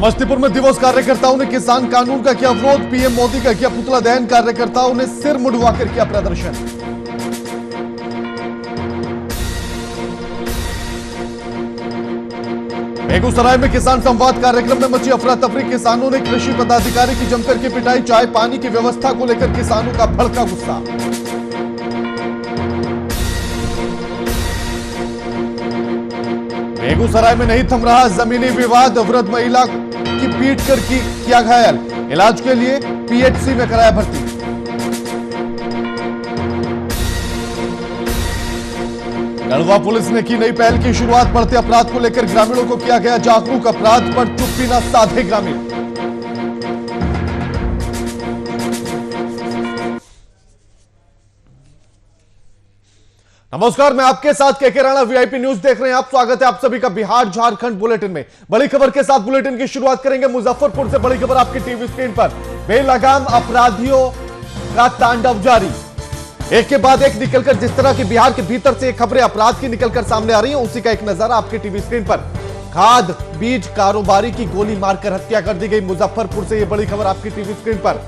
समस्तीपुर में दिवस कार्यकर्ताओं ने किसान कानून का किया विरोध। पीएम मोदी का किया पुतला दहन। कार्यकर्ताओं ने सिर मुंडवाकर किया प्रदर्शन। बेगूसराय में किसान संवाद कार्यक्रम में मची अफरा तफरी। किसानों ने कृषि पदाधिकारी की जमकर के पिटाई। चाय पानी की व्यवस्था को लेकर किसानों का भड़का गुस्सा। बेगूसराय में नहीं थम रहा जमीनी विवाद। वृद्ध महिला की पीट कर किया घायल। इलाज के लिए पीएचसी में कराया भर्ती। गढ़वा पुलिस ने की नई पहल की शुरुआत। बढ़ते अपराध को लेकर ग्रामीणों को किया गया जागरूक। अपराध पर चुप्पी न साधे ग्रामीण। नमस्कार, मैं आपके साथ केके राणा, वीआईपी न्यूज देख रहे हैं आप। स्वागत है आप सभी का बिहार झारखंड बुलेटिन में। बड़ी खबर के साथ बुलेटिन की शुरुआत करेंगे मुजफ्फरपुर से। बड़ी खबर आपकी टीवी स्क्रीन पर। बेलगाम अपराधियों का तांडव जारी। एक के बाद एक निकलकर जिस तरह की बिहार के भीतर से खबरें अपराध की निकलकर सामने आ रही हैं, उसी का एक नजारा आपकी टीवी स्क्रीन पर। खाद बीज कारोबारी की गोली मारकर हत्या कर दी गई मुजफ्फरपुर से। यह बड़ी खबर आपकी टीवी स्क्रीन पर।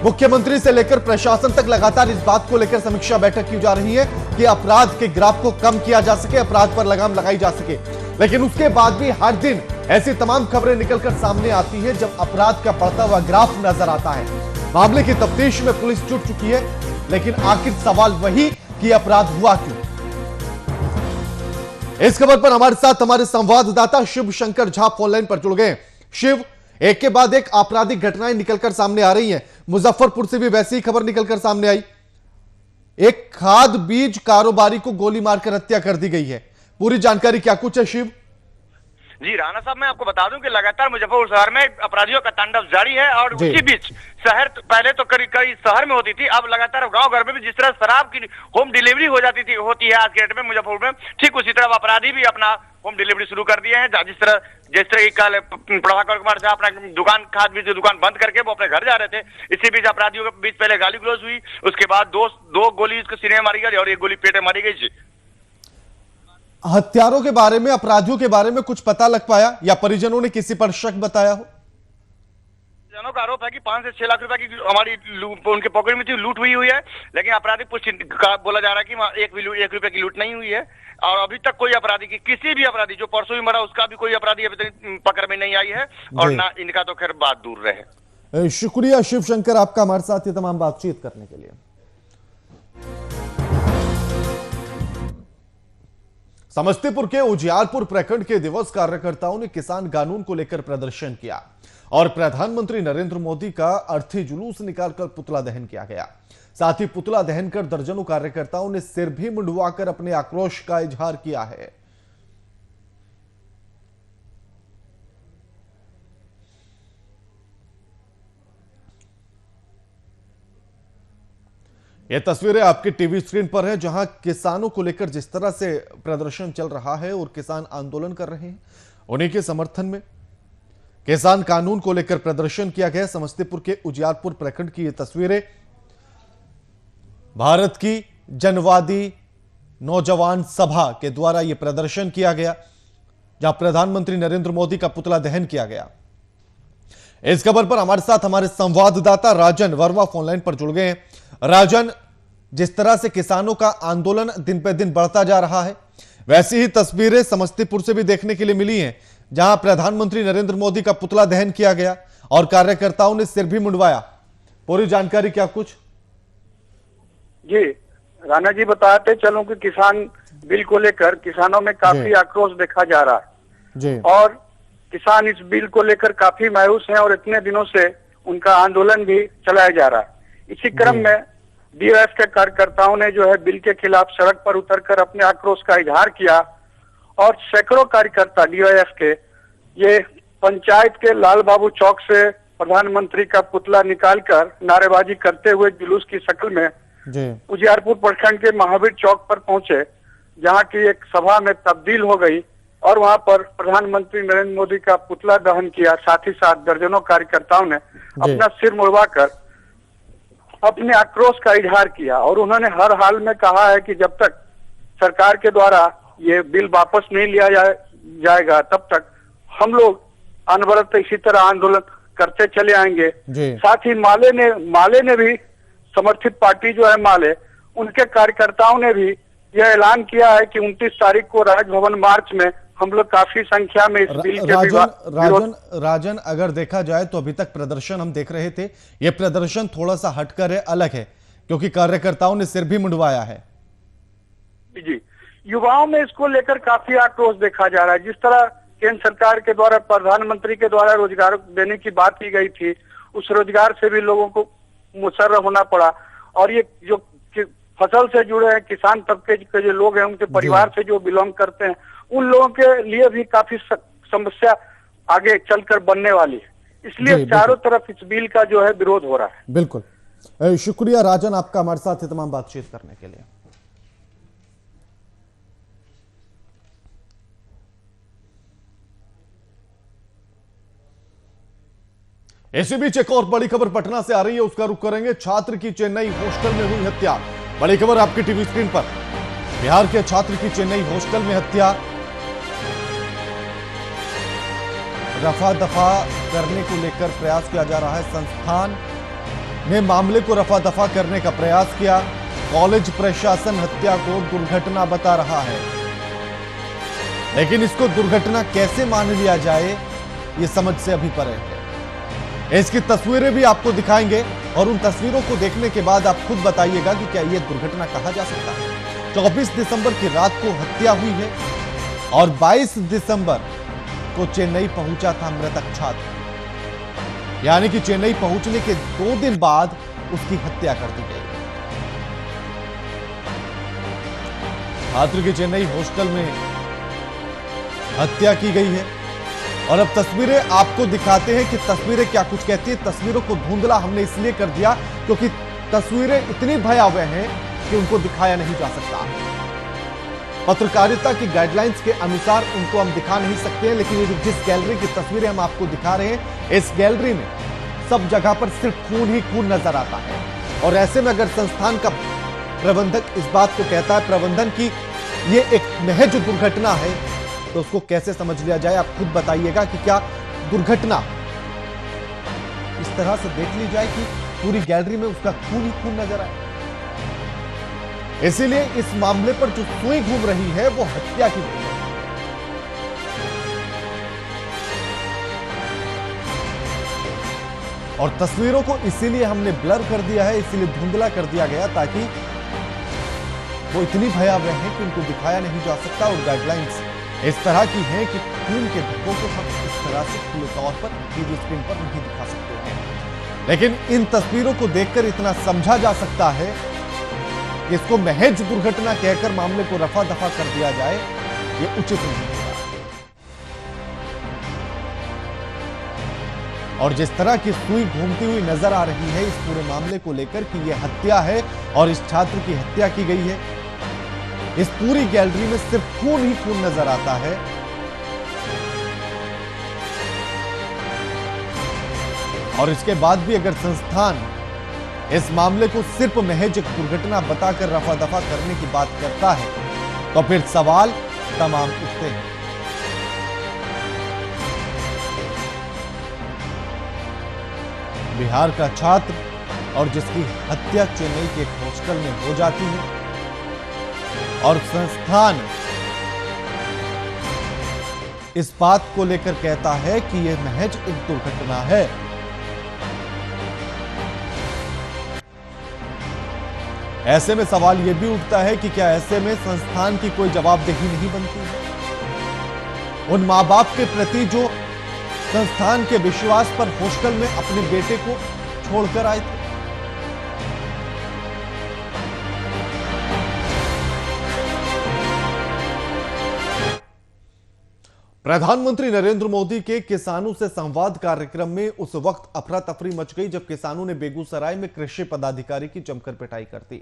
मुख्यमंत्री से लेकर प्रशासन तक लगातार इस बात को लेकर समीक्षा बैठक की जा रही है कि अपराध के ग्राफ को कम किया जा सके, अपराध पर लगाम लगाई जा सके। लेकिन उसके बाद भी हर दिन ऐसी तमाम खबरें निकलकर सामने आती है जब अपराध का बढ़ता हुआ ग्राफ नजर आता है। मामले की तफ्तीश में पुलिस जुट चुकी है, लेकिन आखिर सवाल वही कि अपराध हुआ क्यों। इस खबर पर हमारे साथ हमारे संवाददाता शिव शंकर झा फोनलाइन पर जुड़ गए। शिव, एक के बाद एक आपराधिक घटनाएं निकलकर सामने आ रही हैं। मुजफ्फरपुर से भी वैसी ही खबर निकलकर सामने आई। एक खाद बीज कारोबारी को गोली मारकर हत्या कर दी गई है। पूरी जानकारी क्या कुछ है शिव? जी राणा साहब, मैं आपको बता दूं कि लगातार मुजफ्फरपुर शहर में अपराधियों का तांडव जारी है। और उसी बीच शहर पहले तो कई शहर में होती थी, अब लगातार गांव घर में भी जिस तरह शराब की होम डिलीवरी होती है आज के डेट में मुजफ्फरपुर में, ठीक उसी तरह अपराधी भी अपना होम डिलीवरी शुरू कर दिए हैं। जिस तरह कल प्रभाकर कुमार झा अपना दुकान खाद बीज की दुकान बंद करके वो अपने घर जा रहे थे। इसी बीच अपराधियों के बीच पहले गाली गलौज हुई, उसके बाद दो गोली उसके सीने में मारी गई और एक गोली पेट में मारी गई। हत्यारों के बारे में, अपराधियों के बारे में कुछ पता लग पाया या परिजनों ने किसी पर शक बताया हो? परिजनों का आरोप है कि 5 से 6 लाख रुपए की हमारी उनके पॉकेट में थी, लूट हुई है। लेकिन अपराधी कुछ बोला जा रहा है कि एक रुपए की लूट नहीं हुई है। और अभी तक कोई अपराधी की, किसी भी अपराधी जो परसों ही मरा उसका भी कोई अपराधी अभी तक पकड़ में नहीं आई है। और ना इनका तो खैर बात दूर रहे। शुक्रिया शिव शंकर आपका हमारे साथ ये तमाम बातचीत करने के लिए। समस्तीपुर के उजियारपुर प्रखंड के दिवस कार्यकर्ताओं ने किसान कानून को लेकर प्रदर्शन किया और प्रधानमंत्री नरेंद्र मोदी का अर्थी जुलूस निकालकर पुतला दहन किया गया। साथ ही पुतला दहन कर दर्जनों कार्यकर्ताओं ने सिर भी मुंडवाकर अपने आक्रोश का इजहार किया है। यह तस्वीरें आपके टीवी स्क्रीन पर है, जहां किसानों को लेकर जिस तरह से प्रदर्शन चल रहा है और किसान आंदोलन कर रहे हैं, उन्हीं के समर्थन में किसान कानून को लेकर प्रदर्शन किया गया। समस्तीपुर के उजियारपुर प्रखंड की ये तस्वीरें। भारत की जनवादी नौजवान सभा के द्वारा यह प्रदर्शन किया गया, जहां प्रधानमंत्री नरेंद्र मोदी का पुतला दहन किया गया। इस खबर पर हमारे साथ हमारे संवाददाता राजन वर्मा फोनलाइन पर जुड़ गए हैं। राजन, जिस तरह से किसानों का आंदोलन दिन पे दिन बढ़ता जा रहा है, वैसी ही तस्वीरें समस्तीपुर से भी देखने के लिए मिली हैं, जहां प्रधानमंत्री नरेंद्र मोदी का पुतला दहन किया गया और कार्यकर्ताओं ने सिर भी मुंडवाया। पूरी जानकारी क्या कुछ? जी राणा जी, बताते चलूं कि किसान बिल को लेकर किसानों में काफी आक्रोश देखा जा रहा है जी। और किसान इस बिल को लेकर काफी मायूस हैं और इतने दिनों से उनका आंदोलन भी चलाया जा रहा है। इसी क्रम में डीओएफ के कार्यकर्ताओं ने जो है बिल के खिलाफ सड़क पर उतरकर अपने आक्रोश का इजहार किया और सैकड़ों कार्यकर्ता डीओएफ के ये पंचायत के लाल बाबू चौक से प्रधानमंत्री का पुतला निकालकर नारेबाजी करते हुए जुलूस की शक्ल में उजियारपुर प्रखंड के महावीर चौक पर पहुंचे, जहां की एक सभा में तब्दील हो गई और वहां पर प्रधानमंत्री नरेंद्र मोदी का पुतला दहन किया। साथ ही साथ दर्जनों कार्यकर्ताओं ने अपना सिर मुड़वाकर अपने आक्रोश का इजहार किया और उन्होंने हर हाल में कहा है कि जब तक सरकार के द्वारा ये बिल वापस नहीं लिया जाएगा तब तक हम लोग अनवरत इसी तरह आंदोलन करते चले आएंगे। जी। साथ ही माले ने भी, समर्थित पार्टी जो है माले, उनके कार्यकर्ताओं ने भी यह ऐलान किया है कि 29 तारीख को राजभवन मार्च में हम लोग काफी संख्या में इस बिल के राजन, अगर देखा जाए तो अभी तक प्रदर्शन हम देख रहे थे, यह प्रदर्शन थोड़ा सा हटकर है, अलग है, क्योंकि कार्यकर्ताओं ने सिर भी मुंडवाया है। जी, युवाओं में इसको लेकर काफी आक्रोश देखा जा रहा है। जिस तरह केंद्र सरकार के द्वारा, प्रधानमंत्री के द्वारा रोजगार देने की बात की गई थी, उस रोजगार से भी लोगों को मुसर्रफ होना पड़ा। और ये जो फसल से जुड़े हैं, किसान तबके के जो लोग हैं, उनके परिवार से जो बिलोंग करते हैं, उन लोगों के लिए भी काफी समस्या आगे चलकर बनने वाली है। इसलिए चारों तरफ इस बिल का जो है विरोध हो रहा है। बिल्कुल, शुक्रिया राजन आपका हमारे साथ ये तमाम बातचीत करने के लिए। इसी बीच एक और बड़ी खबर पटना से आ रही है, उसका रुख करेंगे। छात्र की चेन्नई हॉस्टल में हुई हत्या, बड़ी खबर आपकी टीवी स्क्रीन पर। बिहार के छात्र की चेन्नई हॉस्टल में हत्या, रफा दफा करने को लेकर प्रयास किया जा रहा है। संस्थान ने मामले को रफा दफा करने का प्रयास किया। कॉलेज प्रशासन हत्या को दुर्घटना बता रहा है, लेकिन इसको दुर्घटना कैसे मान लिया जाए, यह समझ से अभी परे है। इसकी तस्वीरें भी आपको दिखाएंगे और उन तस्वीरों को देखने के बाद आप खुद बताइएगा कि क्या यह दुर्घटना कहा जा सकता है। 24 दिसंबर की रात को हत्या हुई है और 22 दिसंबर को चेन्नई पहुंचा था मृतक छात्र, यानी कि चेन्नई पहुंचने के 2 दिन बाद उसकी हत्या कर दी गई। छात्र की चेन्नई हॉस्टल में हत्या की गई है और अब तस्वीरें आपको दिखाते हैं कि तस्वीरें क्या कुछ कहती है। तस्वीरों को धुंधला हमने इसलिए कर दिया क्योंकि तस्वीरें इतनी भयावह हैं कि उनको दिखाया नहीं जा सकता। पत्रकारिता की गाइडलाइंस के अनुसार उनको हम दिखा नहीं सकते हैं, लेकिन ये जिस गैलरी की तस्वीरें हम आपको दिखा रहे हैं, इस गैलरी में सब जगह पर सिर्फ खून ही खून नजर आता है। और ऐसे में अगर संस्थान का प्रबंधक इस बात को कहता है, प्रबंधन की ये एक महज दुर्घटना है, तो उसको कैसे समझ लिया जाए। आप खुद बताइएगा कि क्या दुर्घटना इस तरह से देख ली जाए कि पूरी गैलरी में उसका खून ही खून नजर आए। इसीलिए इस मामले पर जो सुई घूम रही है वो हत्या की घूम रही है। और तस्वीरों को इसीलिए हमने ब्लर कर दिया है, इसीलिए धुंधला कर दिया गया ताकि वो इतनी भयावह है कि उनको दिखाया नहीं जा सकता। और गाइडलाइंस इस तरह की है कि खून के धब्बों को हम इस तरह से खुले तौर पर टीवी स्क्रीन पर नहीं दिखा सकते हैं, लेकिन इन तस्वीरों को देखकर इतना समझा जा सकता है कि इसको महज दुर्घटना कहकर मामले को रफा दफा कर दिया जाए, ये उचित नहीं होगा। और जिस तरह की सुई घूमती हुई नजर आ रही है इस पूरे मामले को लेकर कि यह हत्या है और इस छात्र की हत्या की गई है, इस पूरी गैलरी में सिर्फ खून ही खून नजर आता है। और इसके बाद भी अगर संस्थान इस मामले को सिर्फ महज एक दुर्घटना बताकर रफा दफा करने की बात करता है, तो फिर सवाल तमाम उठते हैं। बिहार का छात्र और जिसकी हत्या चेन्नई के एक हॉस्टल में हो जाती है और संस्थान इस बात को लेकर कहता है कि यह महज एक दुर्घटना है। ऐसे में सवाल यह भी उठता है कि क्या ऐसे में संस्थान की कोई जवाबदेही नहीं बनती है उन मां बाप के प्रति जो संस्थान के विश्वास पर हॉस्टल में अपने बेटे को छोड़कर आए थे। प्रधानमंत्री नरेंद्र मोदी के किसानों से संवाद कार्यक्रम में उस वक्त अफरा तफरी मच गई जब किसानों ने बेगूसराय में कृषि पदाधिकारी की जमकर पिटाई कर दी।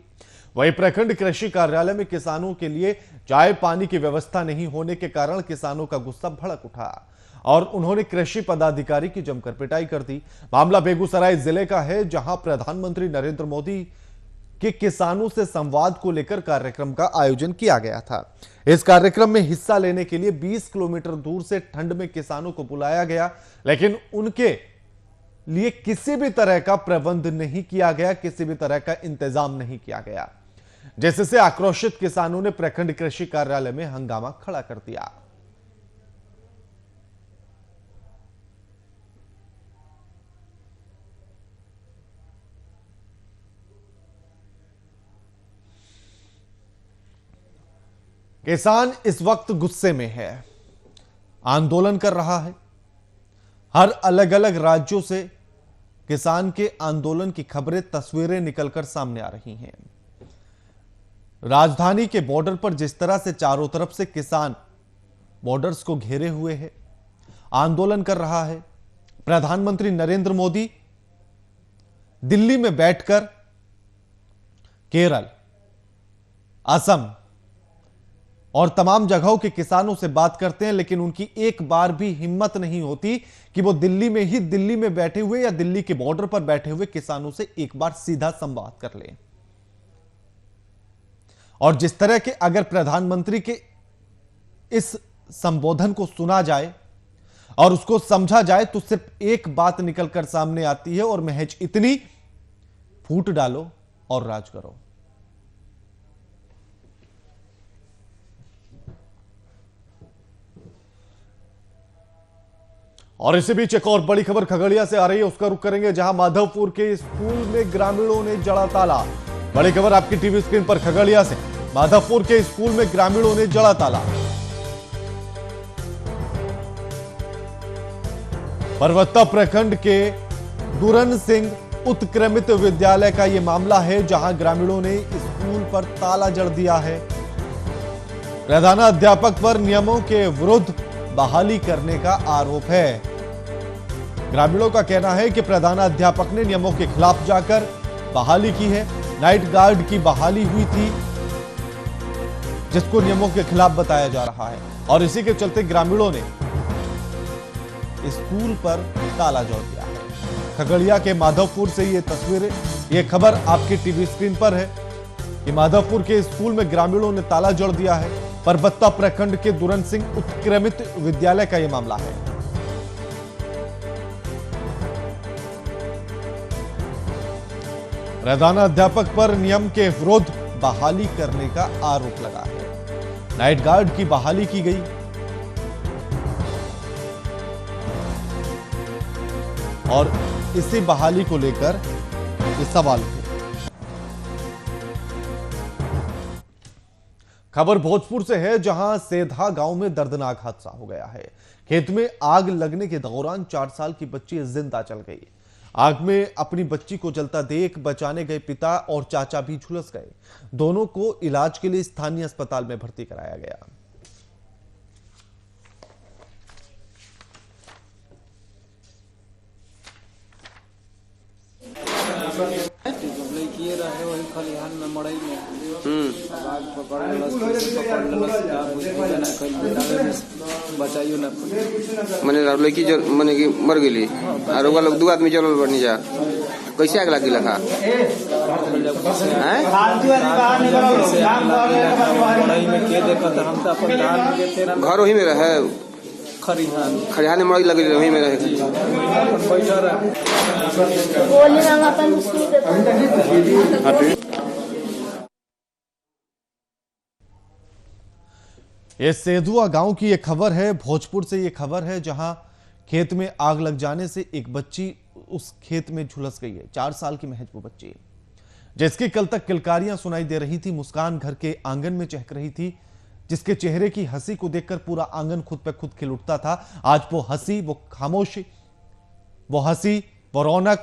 वहीं प्रखंड कृषि कार्यालय में किसानों के लिए चाय पानी की व्यवस्था नहीं होने के कारण किसानों का गुस्सा भड़क उठा और उन्होंने कृषि पदाधिकारी की जमकर पिटाई कर दी। मामला बेगूसराय जिले का है, जहां प्रधानमंत्री नरेंद्र मोदी के किसानों से संवाद को लेकर कार्यक्रम का आयोजन किया गया था। इस कार्यक्रम में हिस्सा लेने के लिए 20 किलोमीटर दूर से ठंड में किसानों को बुलाया गया, लेकिन उनके लिए किसी भी तरह का प्रबंध नहीं किया गया, किसी भी तरह का इंतजाम नहीं किया गया, जिससे आक्रोशित किसानों ने प्रखंड कृषि कार्यालय में हंगामा खड़ा कर दिया। किसान इस वक्त गुस्से में है, आंदोलन कर रहा है। हर अलग अलग राज्यों से किसान के आंदोलन की खबरें, तस्वीरें निकलकर सामने आ रही हैं। राजधानी के बॉर्डर पर जिस तरह से चारों तरफ से किसान बॉर्डर्स को घेरे हुए हैं, आंदोलन कर रहा है। प्रधानमंत्री नरेंद्र मोदी दिल्ली में बैठकर केरल, असम और तमाम जगहों के किसानों से बात करते हैं, लेकिन उनकी एक बार भी हिम्मत नहीं होती कि वो दिल्ली में बैठे हुए या दिल्ली के बॉर्डर पर बैठे हुए किसानों से एक बार सीधा संवाद कर लें। और जिस तरह के अगर प्रधानमंत्री के इस संबोधन को सुना जाए और उसको समझा जाए तो सिर्फ एक बात निकलकर सामने आती है, और महज इतनी, फूट डालो और राज करो। और इसी बीच एक और बड़ी खबर खगड़िया से आ रही है, उसका रुख करेंगे, जहां माधवपुर के स्कूल में ग्रामीणों ने जड़ा ताला। बड़ी खबर आपकी टीवी स्क्रीन पर खगड़िया से। माधवपुर के स्कूल में ग्रामीणों ने जड़ा ताला। परबत्ता प्रखंड के दुरन सिंह उत्क्रमित विद्यालय का यह मामला है, जहां ग्रामीणों ने स्कूल पर ताला जड़ दिया है। प्रधानाध्यापक पर नियमों के विरुद्ध बहाली करने का आरोप है। ग्रामीणों का कहना है कि प्रधानाध्यापक ने नियमों के खिलाफ जाकर बहाली की है। नाइट गार्ड की बहाली हुई थी, जिसको नियमों के खिलाफ बताया जा रहा है, और इसी के चलते ग्रामीणों ने स्कूल पर ताला जोड़ दिया है। खगड़िया के माधवपुर से ये तस्वीरें, ये खबर आपकी टीवी स्क्रीन पर है कि माधवपुर के स्कूल में ग्रामीणों ने ताला जोड़ दिया है। परबत्ता प्रखंड के दुरन सिंह उत्क्रमित विद्यालय का यह मामला है। प्रधानाध्यापक पर नियम के विरुद्ध बहाली करने का आरोप लगा है। नाइट गार्ड की बहाली की गई और इसी बहाली को लेकर ये सवाल है। खबर भोजपुर से है, जहां सेधा गांव में दर्दनाक हादसा हो गया है। खेत में आग लगने के दौरान 4 साल की बच्ची जिंदा जल गई। आग में अपनी बच्ची को जलता देख बचाने गए पिता और चाचा भी झुलस गए। दोनों को इलाज के लिए स्थानीय अस्पताल में भर्ती कराया गया। किए रहे वही खलिहान में मड़ई में आग पकड़ बचाइयो ना मने लड़की जो मने की मर गेली और ओकरा लोग 2 आदमी जलल बनी जा। कैसे आग लगी लखा मड़ई में के देखत हम तो अपन धान के तेरा घर वही में रहे, खरिहान में मड़ई लगी वही में रहे। बैठा रहे ये सेधुआ गांव की ये खबर है, भोजपुर से ये खबर है, जहां खेत में आग लग जाने से एक बच्ची उस खेत में झुलस गई है। 4 साल की महज वो बच्ची, जिसकी कल तक किलकारियां सुनाई दे रही थी। मुस्कान घर के आंगन में चहक रही थी, जिसके चेहरे की हंसी को देखकर पूरा आंगन खुद पे खुद खिल उठता था। आज वो हंसी, वो खामोशी, वो हंसी, वो रौनक,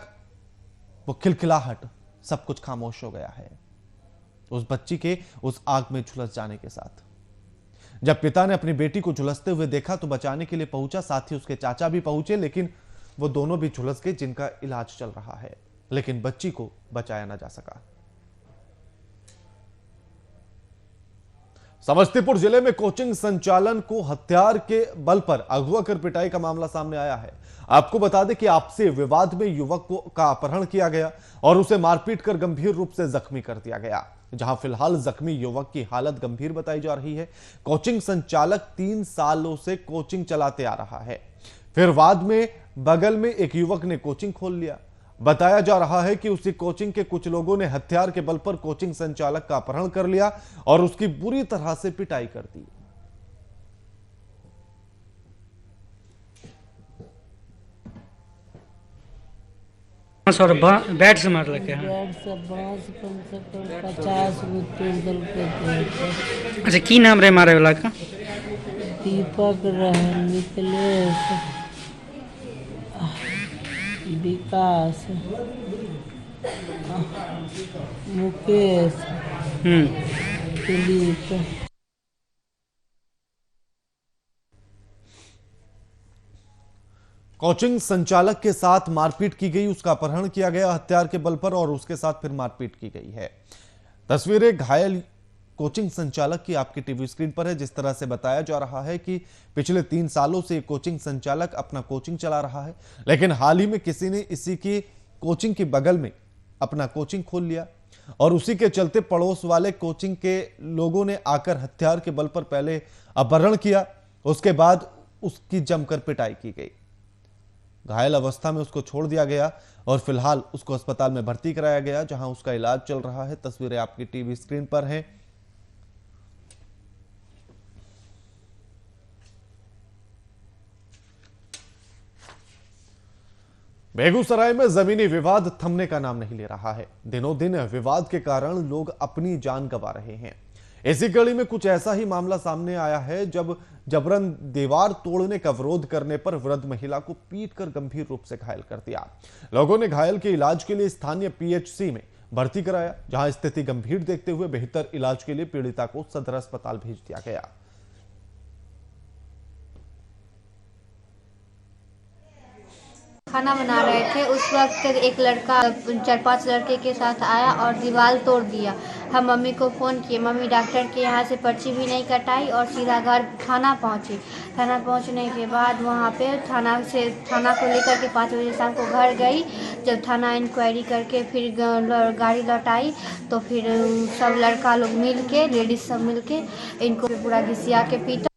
वो खिलखिलाहट, सब कुछ खामोश हो गया है उस बच्ची के उस आग में झुलस जाने के साथ। जब पिता ने अपनी बेटी को झुलसते हुए देखा तो बचाने के लिए पहुंचा, साथ ही उसके चाचा भी पहुंचे, लेकिन वो दोनों भी झुलस गए, जिनका इलाज चल रहा है, लेकिन बच्ची को बचाया ना जा सका। समस्तीपुर जिले में कोचिंग संचालन को हथियार के बल पर अगवा कर पिटाई का मामला सामने आया है। आपको बता दें कि आपसी विवाद में युवक का अपहरण किया गया और उसे मारपीट कर गंभीर रूप से जख्मी कर दिया गया। जहां फिलहाल जख्मी युवक की हालत गंभीर बताई जा रही है। कोचिंग संचालक 3 सालों से कोचिंग चलाते आ रहा है। फिर बाद में बगल में एक युवक ने कोचिंग खोल लिया। बताया जा रहा है कि उसी कोचिंग के कुछ लोगों ने हथियार के बल पर कोचिंग संचालक का अपहरण कर लिया और उसकी बुरी तरह से पिटाई कर दी। सर बैट से मार लगे हैं। बैट से बांस कम से कम 50 गो तोड़ दल के। अच्छा, की नाम रहे मारे वाला का? दीपक रहे, मिथिलेश, विकास, मुकेश, दिलीप। कोचिंग संचालक के साथ मारपीट की गई, उसका अपहरण किया गया हथियार के बल पर और उसके साथ फिर मारपीट की गई है। तस्वीरें घायल कोचिंग संचालक की आपकी टीवी स्क्रीन पर है। जिस तरह से बताया जा रहा है कि पिछले 3 सालों से कोचिंग संचालक अपना कोचिंग चला रहा है, लेकिन हाल ही में किसी ने इसी की कोचिंग के बगल में अपना कोचिंग खोल लिया और उसी के चलते पड़ोस वाले कोचिंग के लोगों ने आकर हथियार के बल पर पहले अपहरण किया, उसके बाद उसकी जमकर पिटाई की गई। घायल अवस्था में उसको छोड़ दिया गया और फिलहाल उसको अस्पताल में भर्ती कराया गया, जहां उसका इलाज चल रहा है। तस्वीरें आपकी टीवी स्क्रीन पर हैं। बेगूसराय में जमीनी विवाद थमने का नाम नहीं ले रहा है। दिनों दिन विवाद के कारण लोग अपनी जान गंवा रहे हैं। इसी कड़ी में कुछ ऐसा ही मामला सामने आया है जब जबरन दीवार तोड़ने का विरोध करने पर वृद्ध महिला को पीटकर गंभीर रूप से घायल कर दिया। लोगों ने घायल के इलाज के लिए स्थानीय पीएचसी में भर्ती कराया, जहां स्थिति गंभीर देखते हुए बेहतर इलाज के लिए पीड़िता को सदर अस्पताल भेज दिया गया। खाना बना रहे थे, उस वक्त एक लड़का 4-5 लड़के के साथ आया और दीवार तोड़ दिया। हम मम्मी को फ़ोन किए, मम्मी डॉक्टर के यहाँ से पर्ची भी नहीं कटाई और सीधा घर थाना पहुँची। थाना पहुँचने के बाद वहाँ पे थाना को लेकर के 5 बजे शाम को घर गई। जब थाना इंक्वायरी करके फिर गाड़ी लौटाई तो फिर सब लड़का लोग मिल के, लेडीज सब मिल के इनको पूरा घिसिया के पीटा।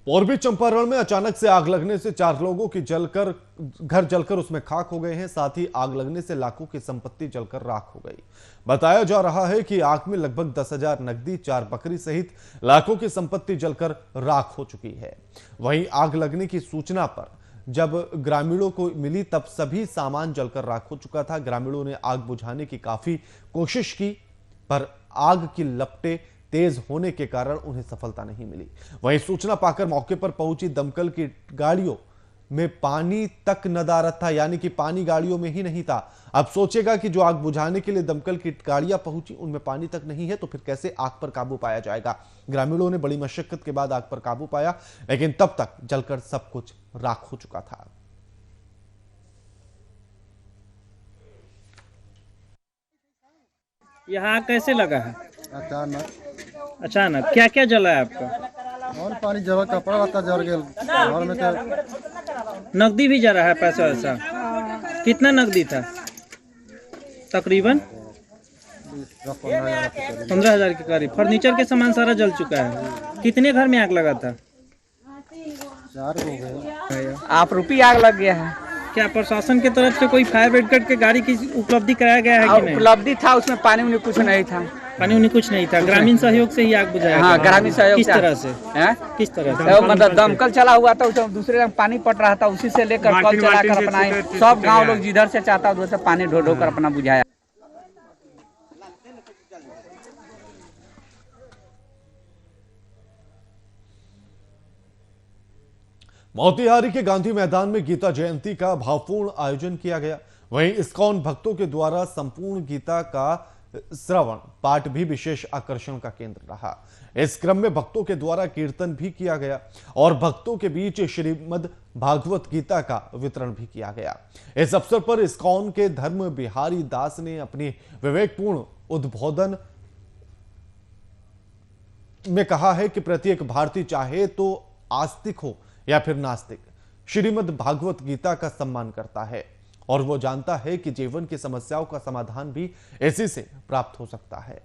पूर्वी चंपारण में अचानक से आग लगने से 4 लोगों की घर जलकर उसमें खाक हो गए हैं। साथ ही आग लगने से लाखों की संपत्ति जलकर राख हो गई। बताया जा रहा है कि आग में लगभग 10,000 नकदी, 4 बकरी सहित लाखों की संपत्ति जलकर राख हो चुकी है। वहीं आग लगने की सूचना पर जब ग्रामीणों को मिली तब सभी सामान जलकर राख हो चुका था। ग्रामीणों ने आग बुझाने की काफी कोशिश की, पर आग की लपटें तेज होने के कारण उन्हें सफलता नहीं मिली। वहीं सूचना पाकर मौके पर पहुंची दमकल की गाड़ियों में पानी तक नदारद था, यानी कि पानी गाड़ियों में ही नहीं था। अब सोचेगा कि जो आग बुझाने के लिए दमकल की गाड़ियां पहुंची उनमें पानी तक नहीं है, तो फिर कैसे आग पर काबू पाया जाएगा। ग्रामीणों ने बड़ी मशक्कत के बाद आग पर काबू पाया, लेकिन तब तक जलकर सब कुछ राख हो चुका था। यहाँ कैसे लगा है? अचानक क्या क्या जला है आपका? और पानी जरा कपड़ा लता जर गया घर में तो नकदी भी जला है, पैसा वैसा? कितना नकदी था? तकरीबन 15,000 के करीब। फर्नीचर के सामान सारा जल चुका है। कितने घर में आग लगा था? 4 हो गए। आप रुपी आग लग गया है। क्या प्रशासन की तरफ से कोई फायर ब्रिगेड की गाड़ी की उपलब्धि कराया गया है कि नहीं? उपलब्धि था, उसमें पानी उन्हें कुछ नहीं था। पानी उन्हें कुछ नहीं था। ग्रामीण सहयोग से ही आग बुझाया? हाँ, ग्रामीण सहयोग। किस तरह से? किस तरह से? मतलब दमकल चला हुआ था, दूसरे रंग पानी पट रहा था, उसी से लेकर कल चलाकर अपना सब गांव लोग जिधर से चाहता उधर से पानी ढो ढो कर अपना बुझाया। मोतिहारी के गांधी मैदान में गीता जयंती का भावपूर्ण आयोजन किया गया। वहीं इस्कॉन भक्तों के द्वारा संपूर्ण गीता का श्रवण पाठ भी विशेष आकर्षण का केंद्र रहा। इस क्रम में भक्तों के द्वारा कीर्तन भी किया गया और भक्तों के बीच श्रीमद् भागवत गीता का वितरण भी किया गया। इस अवसर पर इस्कॉन के धर्म बिहारी दास ने अपनी विवेकपूर्ण उद्बोधन में कहा है कि प्रत्येक भारतीय चाहे तो आस्तिक हो या फिर नास्तिक श्रीमद् भागवत गीता का सम्मान करता है और वो जानता है कि जीवन की समस्याओं का समाधान भी इसी से प्राप्त हो सकता है।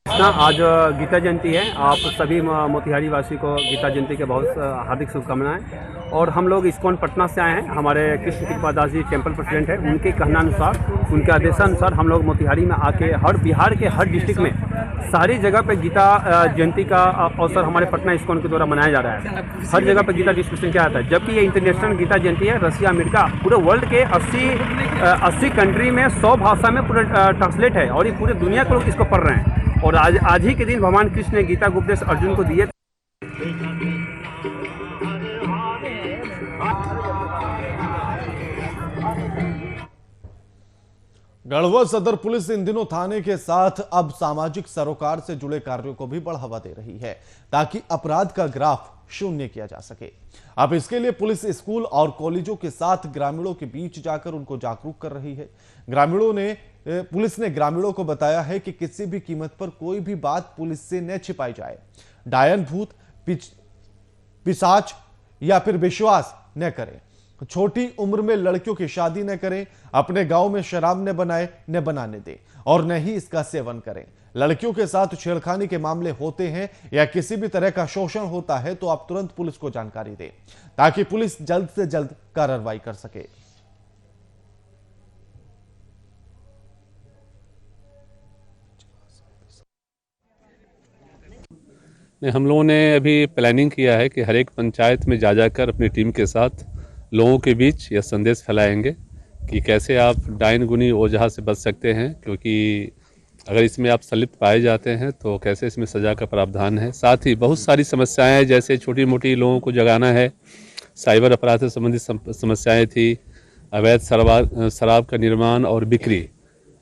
आज गीता जयंती है। आप सभी मोतिहारी वासी को गीता जयंती के बहुत हार्दिक शुभकामनाएं। और हम लोग इस्कॉन पटना से आए हैं। हमारे कृष्ण कृपा दास जी टेम्पल प्रेसिडेंट है, उनके कहनानुसार, उनके आदेशानुसार हम लोग मोतिहारी में आके हर बिहार के हर डिस्ट्रिक्ट में सारी जगह पे गीता जयंती का अवसर हमारे पटना इस्कॉन के द्वारा मनाया जा रहा है। हर जगह पे गीता डिस्कशन किया जाता है, जबकि ये इंटरनेशनल गीता जयंती है। रसिया, अमेरिका, पूरे वर्ल्ड के 80 कंट्री में 100 भाषा में पूरा ट्रांसलेट है और ये पूरे दुनिया के लोग इसको पढ़ रहे हैं। और आज ही के दिन भगवान कृष्ण ने गीता के उपदेश अर्जुन को दिए। गढ़वा सदर पुलिस इन दिनों थाने के साथ अब सामाजिक सरोकार से जुड़े कार्यों को भी बढ़ावा दे रही है ताकि अपराध का ग्राफ शून्य किया जा सके। अब इसके लिए पुलिस स्कूल और कॉलेजों के साथ ग्रामीणों के बीच जाकर उनको जागरूक कर रही है। पुलिस ने ग्रामीणों को बताया है कि किसी भी कीमत पर कोई भी बात पुलिस से न छिपाई जाए। डायन, भूत, पिशाच या फिर विश्वास न करें। छोटी उम्र में लड़कियों की शादी न करें। अपने गांव में शराब न बनाने दें और न ही इसका सेवन करें। लड़कियों के साथ छेड़खानी के मामले होते हैं या किसी भी तरह का शोषण होता है तो आप तुरंत पुलिस को जानकारी दें ताकि पुलिस जल्द से जल्द कार्रवाई कर सके। हम लोगों ने अभी प्लानिंग किया है कि हर एक पंचायत में जा जाकर अपनी टीम के साथ लोगों के बीच यह संदेश फैलाएंगे कि कैसे आप डायन, गुनी, ओझा से बच सकते हैं, क्योंकि अगर इसमें आप संलिप्त पाए जाते हैं तो कैसे इसमें सज़ा का प्रावधान है। साथ ही बहुत सारी समस्याएं जैसे छोटी मोटी लोगों को जगाना है, साइबर अपराध से संबंधित समस्याएं थी, अवैध शराब का निर्माण और बिक्री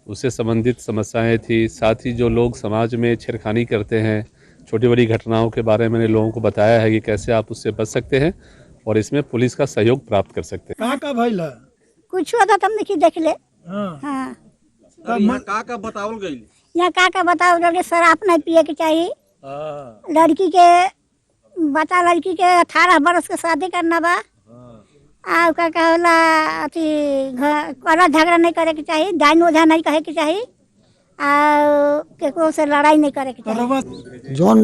उससे संबंधित समस्याएं थी। साथ ही जो लोग समाज में छेड़खानी करते हैं, छोटी बड़ी घटनाओं के बारे में मैंने लोगों को बताया है कि कैसे आप उससे बच सकते हैं और इसमें पुलिस का सहयोग प्राप्त कर सकते हैं। का भइला कुछ होता तब नहीं देख ले। हां का बतावल गई यहाँ का बताओ लड़के शराब नहीं पिए के चाहिए। लड़की के 18 बरस के शादी करना बा। आ का कहला अथी घर झगड़ा नहीं करे के चाहिए। डाइन ओझा नहीं कहे के चाहिए। केकरो से लड़ाई नहीं करे के चाहिए। जौन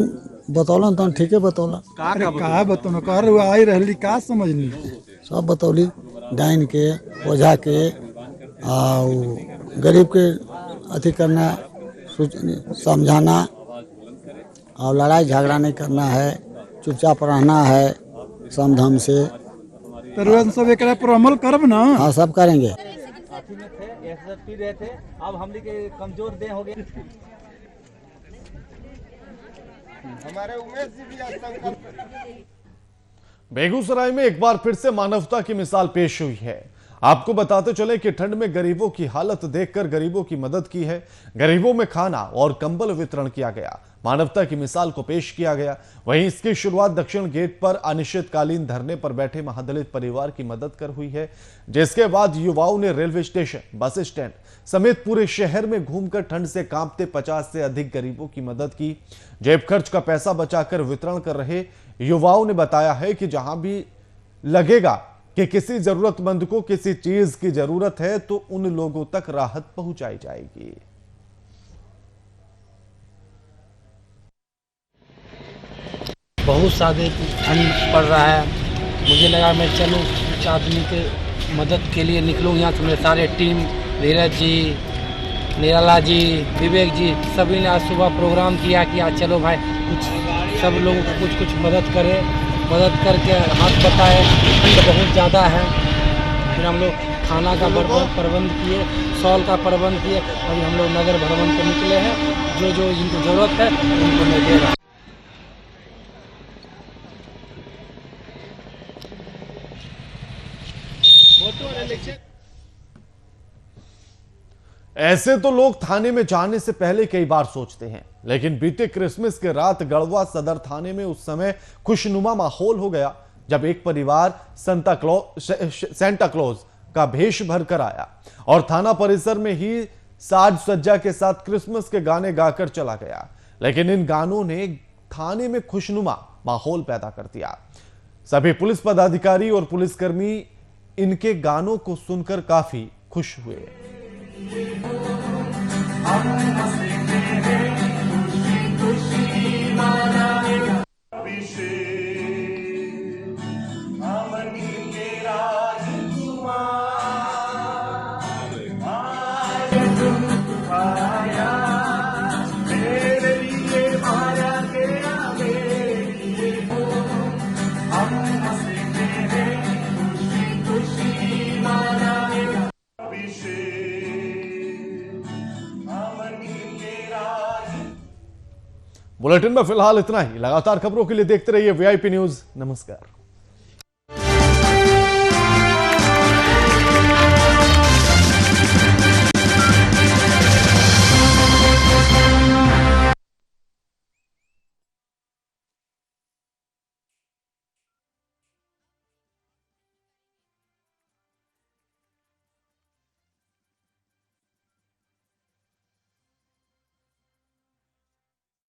बतौलन तन ठीक है बतौला का बतौना कर आई रहली का समझनी सब बतौली। डाइन के, ओझा के, गरीब के अथी करना, समझाना और लड़ाई झगड़ा नहीं करना है, चुपचाप रहना है समधम से। सब एक पर अमल करब ना। हाँ सब करेंगे। पी रहे थे, अब हम के कमजोर दे हो गए। हमारे उमेश जी भी बेगूसराय में एक बार फिर से मानवता की मिसाल पेश हुई है। आपको बताते चले कि ठंड में गरीबों की हालत देखकर गरीबों की मदद की है। गरीबों में खाना और कंबल वितरण किया गया, मानवता की मिसाल को पेश किया गया। वहीं इसकी शुरुआत दक्षिण गेट पर अनिश्चितकालीन धरने पर बैठे महादलित परिवार की मदद कर हुई है, जिसके बाद युवाओं ने रेलवे स्टेशन, बस स्टैंड समेत पूरे शहर में घूमकर ठंड से कांपते 50 से अधिक गरीबों की मदद की। जेब खर्च का पैसा बचाकर वितरण कर रहे युवाओं ने बताया है कि जहां भी लगेगा कि किसी जरूरतमंद को किसी चीज की जरूरत है तो उन लोगों तक राहत पहुंचाई जाएगी। बहुत ज्यादा ठंड पड़ रहा है। मुझे लगा मैं चलूं कुछ आदमी के मदद के लिए निकलूं। यहाँ से मेरे सारे टीम, धीरज जी, निराला जी, विवेक जी, सभी ने आज सुबह प्रोग्राम किया कि आज चलो भाई कुछ सब लोगों को कुछ मदद करें। मदद करके हाथ बताए, ठंड बहुत ज़्यादा है। फिर हम लोग खाना का प्रबंध किए, शॉल का प्रबंध किए। अभी हम लोग नगर भ्रमण पर निकले हैं। जो जो जिनको ज़रूरत है उनको मैं दे रहा हूँ। ऐसे तो लोग थाने में जाने से पहले कई बार सोचते हैं, लेकिन बीते क्रिसमस के रात गढ़वा सदर थाने में उस समय खुशनुमा माहौल हो गया जब एक परिवार सेंटा क्लॉज का भेष भरकर आया और थाना परिसर में ही साज सज्जा के साथ क्रिसमस के गाने गाकर चला गया। लेकिन इन गानों ने थाने में खुशनुमा माहौल पैदा कर दिया। सभी पुलिस पदाधिकारी और पुलिसकर्मी इनके गानों को सुनकर काफी खुश हुए। बुलेटिन में फिलहाल इतना ही। लगातार खबरों के लिए देखते रहिए वीआईपी न्यूज। नमस्कार।